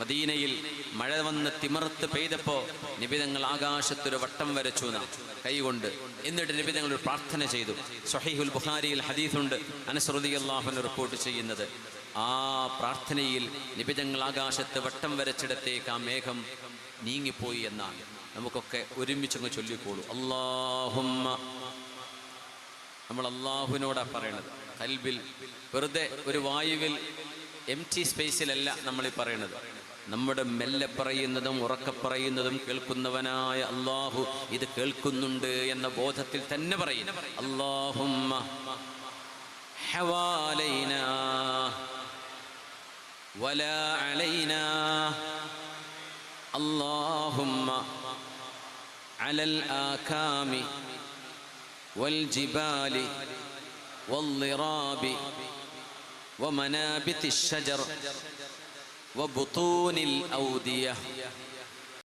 മദീനയിൽ മഴ വന്ന് തിമിർത്ത് പെയ്തപ്പോൾ നിബിതങ്ങൾ ആകാശത്തൊരു വട്ടം വരച്ചു കൈകൊണ്ട്. എന്നിട്ട് നിബിതങ്ങൾ ഒരു പ്രാർത്ഥന ചെയ്തു. സ്വഹീഹുൽ ബുഖാരിയിൽ ഹദീസുണ്ട്, അനസ് റളിയല്ലാഹു അൻഹു റിപ്പോർട്ട് ചെയ്യുന്നത്. ആ പ്രാർത്ഥനയിൽ നിബിതങ്ങൾ ആകാശത്ത് വട്ടം വരച്ചിടത്തേക്ക് ആ മേഘം നീങ്ങിപ്പോയി എന്നാണ്. നമുക്കൊക്കെ ഒരുമിച്ചങ്ങ് ചൊല്ലിക്കോളൂ, അല്ലാഹുമ്മ. നമ്മൾ അള്ളാഹുവിനോടാ പറയണത്, ഖൽബിൽ, വെറുതെ ഒരു വായുവിൽ എംറ്റി സ്പേസിലല്ല നമ്മൾ ഈ പറയണത്. നമ്മുടെ മെല്ലെ പറയുന്നതും ഉറക്കെ പറയുന്നതും കേൾക്കുന്നവനായ അള്ളാഹു ഇത് കേൾക്കുന്നുണ്ട് എന്ന ബോധത്തിൽ തന്നെ പറയും. അല്ലാഹുമ്മ ഹവാലൈനാ വലാ അലൈനാ അല്ലാഹുമ്മ അലൽ ആകാമി والجبال والضراب ومنابت الشجر وبطون الأودية